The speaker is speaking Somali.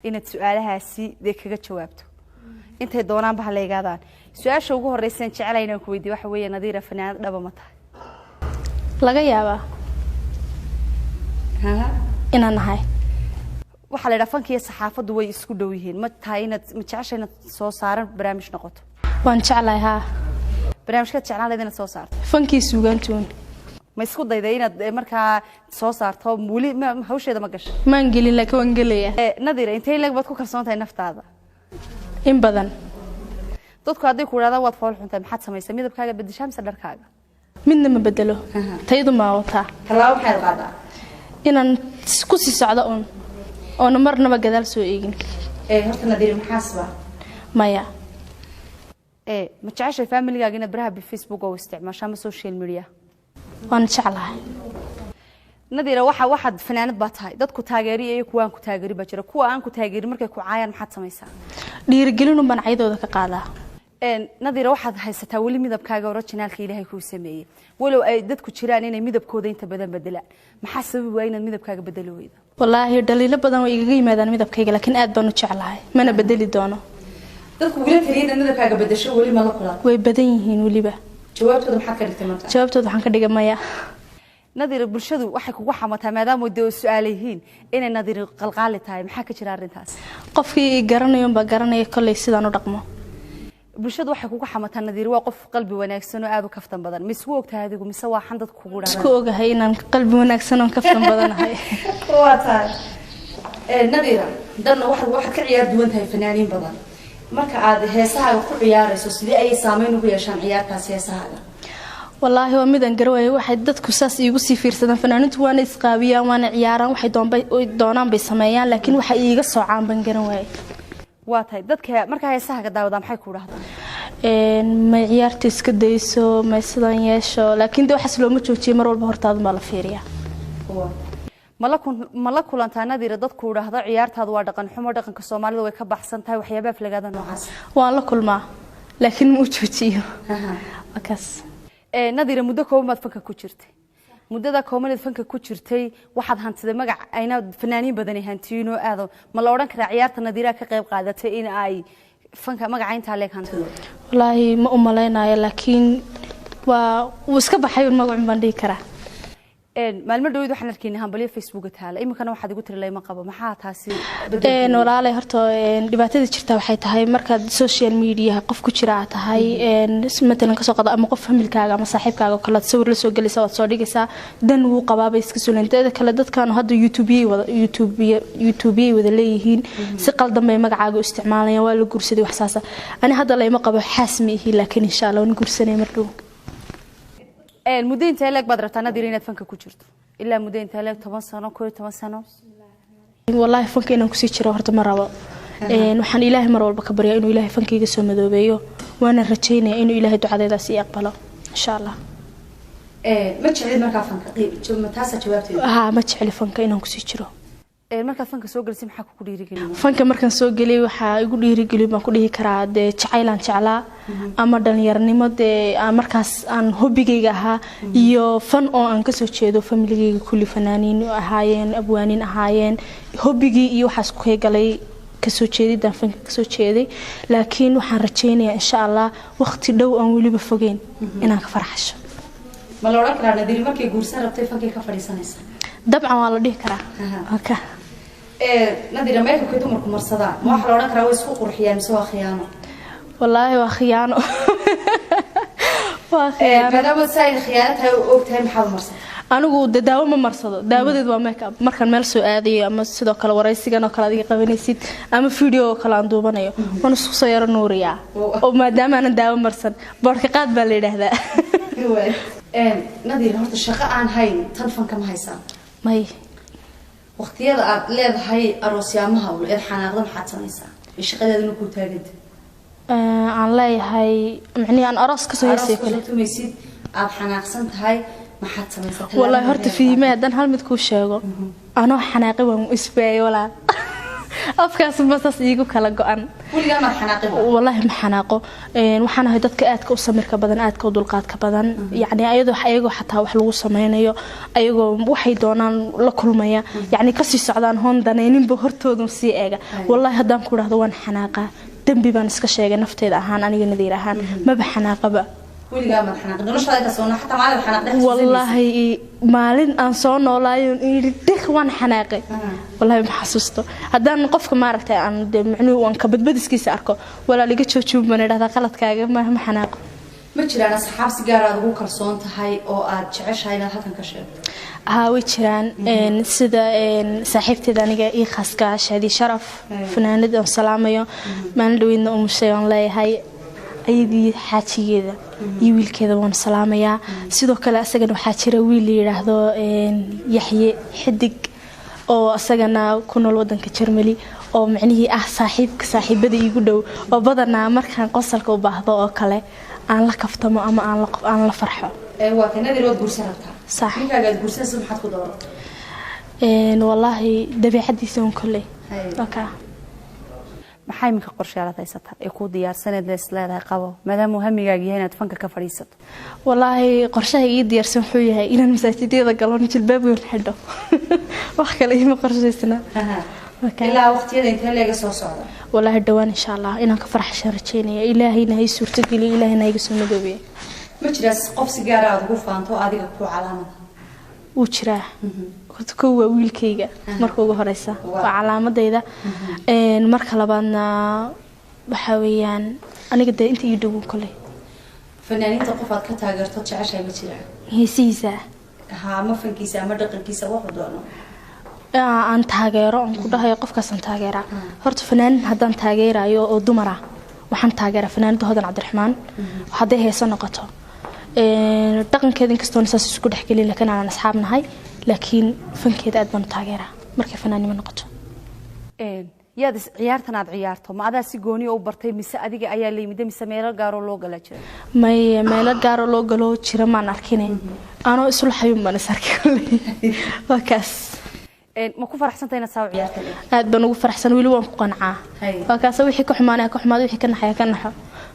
inaad su'aalahaasi kaga jawaabto intay doonaan ba haleegaadaan su'aasha ugu horeysan jecelayna ku weydiiyo waxa weeye Nadiira fanaanad dhaba ma tahay laga yaabaa inaan nahay waxa la yiraahdaa fankiga saxaafadu way isku dhow yihiin ma tahay inaad ma jeceshay inaad soo saaran barnaamij noqoto waan jeclahay ha barnaamijka jeclaan leedahay inaad soo saarto fankii suugaantoon ma isku dayday inaad markaa soo saarto wali hawsheeda ma gashay maan gelin laakiin waan gelaya Nadiira intee lag baad ku kalsoon tahay naftaada in badan dadku haday ku raadaan waad fool xuntahay maxaad sameysay midabkaaga bedeshaa mise dharkaaga midna ma bedelo tayadu ma wata talaabo maxay qaadaa inaan ku sii socdo oo marnaba gadaal soo eegin horta Nadiira maxaasba maya ma jeceshay family-gaaga inaad baraha Facebook oo isticmaashaa ama social media waan jeclahay Nadiira waxaad fanaanad baa tahay dadku taageeriyo iyo kuwa aan ku taageeri ba jira kuwa aan ku taageeri markay ku caayaan maxaad samaysaa dhiirigelin u banacayadooda ka qaadaa Nadiira waxaad haysataa wali midabkaaga originalka Ilaahay ku sameeyay walow ay dadku jiraan inay midabkooda inta badan bedelaan maxaa sabab waa inaad midabkaaga bedeli weydo wallaahi dhaliilo badan way iga yimaadaan midabkayga laakiin aad baan u jeclahay mana bedeli doono dadku wali kaliya midabkaaga bedesho wali ma la kulaa way badan yihiin waliba jawaabtooda maxaa ka dhigtay markaa jawaabtooda waxaan ka dhigay maya Nadiira bulshadu waxay kugu xamataa maadaama ay su'aalayihiin inay Nadiira qalqaali tahay maxaa ka jira arintaas qofkii garanayo ba garanaya kulay sidaan u dhaqmo bulshadu waxay kugu xamataa Nadiira waa qof qalbi wanaagsan oo aad u kaftan badan ma isku ogtahay adigu mise waa xan dad kugu dhaaraan isku ogahay inaan qalbi wanaagsan oo kaftan badanahay waa tahay Nadiira dadna waxaad ka ciyaar duwan tahay fanaaniin badan marka aad heesaha ku ciyaarayso sidii ay saameyn ugu yeeshaan ciyaartaas heesaha والله هو ميدان قروي واحد دتك ساس يقصي في رصدنا فنانت وانا إسقابية وانا عيارا واحد دونان بيسميان لكن واحد يقص عام بنقروي واتاي دتك مركها يساها قد داودام حيكون هذا ما عيارتي سكديسو ما يصدان يشو لكن دو حسلو متشوتي مرول بهرتاد مالا فيريا ملكو لانتا Nadiira dadku raahdo ciyaartaadu waa dhaqan xumo dhaqanka Soomaalida way ka baxsan tahay waxyaabaha flagaada noocaas waan la kulmaa laakiin ma joojiyo wakaas Nadiira muddo kooban fanka ku jirtay muddada kooban fanka ku jirtay waxaad hantiday magac ayna fanaaniin badan hantiino aado ma la oran karaa ciyaarta Nadiira ka qayb qaadatay in ay fanka magaca inta leeg hantido wallahi ma u maleynayo laakiin waa iska baxay magac baan dhigi karaa maalmo dhaweyd waxaan arkaynaa hambaliyo Facebook taala imikana waxaad igu tirilay ma qabo maxaa taasi walaalay horta dhibaatada jirta waxay tahay marka social media qof ku jira tahay midna ka soo qada ama qof familkaaga ama saaxiibkaaga kala sawir la soo galisa waad soo dhigaysaa dan uu qabaaba iska suulanteeda kala dadkan hadda YouTube wada leeyihiin si qaldan bay magacaaga u isticmaalayaan waa la guursaday wax saasa ani hadda la ima qabo xaasmi laakiin insha Allah waan guursanay mar dhow muddo inta leeg baad rabtaa Nadiira inaad fanka ku jirto ilaa muddo inta leeg 10 sano 10 sano wallahi fanka inaan ku sii jiro horta ma rabo waxaan Ilaahay mar walba ka baryaa inuu Ilaahay fankayga soo madoobeeyo waana rajaynayaa inuu Ilaahay ducadeeda si aqbalo insha Allah ma jeclid markaa fanka ma taasa jawaabteeda ma jecli fanka inaan ku sii jiro marka fanka soo galay maxaa ku dhiirigeliyay fanka markaan soo galay waxa igu dhiirigeliyay baan ku dhihi karaa jacaylan jeclaa ama dhalinyarnimo markaas aan hobigayga ahaa iyo fan oo aan ka soo jeedo familygayga kulli fanaaniin ahaayeen abwaaniin ahaayeen hobigii iyo waxaas ku galay ka soo jeedidaan fanka ka soo jeeday laakiin waxaan rajaynayaa insha Allah waqti dhow aan waliba fogeyn inaan ka farxasho ma la oran karaa Nadiira markay guursan rabtay fanka ka fadhiisanaysa dabcan waa la dhihi karaa okay Nadiira ma ku dumarku marsadaan ma waxa la oran karaa way isku qurxiyaan mise waa khiyaano wallahi waa khiyaano maadaama say khiyaanada ogtahay maxaad marsan anigu daawo ma marsado daawadeed waa make up markaan meel soo aadayo ama sidoo kale waraysigan oo kale adiga qabanaysid ama video oo kale aan duubanayo waan isku soo yar nuuriyaa oo maadaama aan daawo marsan boorka qaad baa la yiraahdaa Nadiira horta shaqo aan hayn tan fanka ma haysan may waqtiyada aad leedahay aroosyaamaha oo xanaaqdan maxaad samaysaa shaqadeeduna ku taagad aan leeyahay macni aan aroos ka soo heesay kale tumaysid aad xanaaqsan tahay maxaad samaysaa wallahi horta fiimadan hal mid ku sheego anoo xanaaqay waan isbaay walaa afkaas basas iigu kala go'an weligaa ma xanaaqin wallahi ma xanaaqo waxaan ahay dadka aadka u samirka badan aadka u dulqaadka badan yacni ayagoo xataa wax lagu sameynayo ayagoo waxay doonaan la kulmaya yacni kasii socdaan hoon danayninba hortooda sii eega wallahi haddaan ku dhahdo waan xanaaqaa dambi baan iska sheegay nafteeda ahaan aniga nadiir ahaan maba xanaaqaba weligaa ma xanaaqin noloshaada ka soo xataa maalin xanaaqday wallahi maalin aan soo noolaayo dhiq waan xanaaqay wallahi ma xasuusto haddaan qofka maaragtay aan macnuu waan ka badbadiskiisa arko walaaliga joojin baan idhahdaa qaladkaaga ma xanaaqo ma jiraan asxaab si gaar ah ugu kalsoon tahay oo aad jeceshahay inaad halkan ka sheegto way jiraan sida saaxiibteeda aniga ii khaaska Shaadi Sharaf fanaanad aan salaamayo maalin dhaweydna umushay aan leeyahay ayadii xaajigeeda iyo wiilkeeda waan salaamayaa sidoo kale asagana waxaa jira wiil la yiraahdo Yaxye Xidig oo asagana ku nool wadanka Jarmali oo macnihii saaxiibada iigu dhow oo badanaa markaan qosalka u baahdo oo kale aan la kaftamo ama aan la farxo waa kanadii loo guursan rabtaa صح ninkaaga guursanaysa maxaad ku dooratay wallahi dabeecadiisa on kale okay maxay minka qorshayaad haysataa ee ku diyaarsaneed leedahay qabo maadaama hamigaaga yahay inaad fanka ka fadhiisato wallahi qorshaha ii diyaarsan wuxuu yahay inaan masaajidada galo jilbaab weyn xidho wax kale ima qorshaysana ilaa waqtiyada inta leega soo socda wallahi dhawaan insha Allah inaan ka farxasho rajeynaya ilaahayna hay suurta geliyo ilaahayna iga soo madoobiyo ma jiraa qof si gaar ah ugu faanto adiga ku calaamad uu jiraa kuwa wiilkayga marka ugu horeysa waa calaamadeyda marka labaadna waxa weeyaan aniga de inta ii dhow kale fanaaniinta qof aad ka taageerto jeceshahay ma jiraa heesiisa ma fankiisa ama dhaqankiisa wuxuu doono aan taageero aan ku dhahayo qofkaas aan taageera horta fanaanin haddaan taageerayo oo dumara waxaan taageeraa fanaanada Hodan Cabdiraxmaan hadday heeso noqoto dhaqankeeda inkastoo saas isku dhaxgelin laakiin aan asxaab nahay laakiin fankeeda aad baan taageeraa markay fanaanimo noqoto yaad ciyaartan aad ciyaarto ma adaa si gooni u bartay mise adiga ayaa la yimid mise meelo gaar oo loo gala jiray meelo gaar oo loo galo jira maan arkin anoo isla xayun baan isarkay wakaas ma ku faraxsantay inaad soo ciyaartay aad baan ugu faraxsan wili waan ku qancaa wakaas wixii ka xumaanay ka xumaado wixii ka naxay ka naxo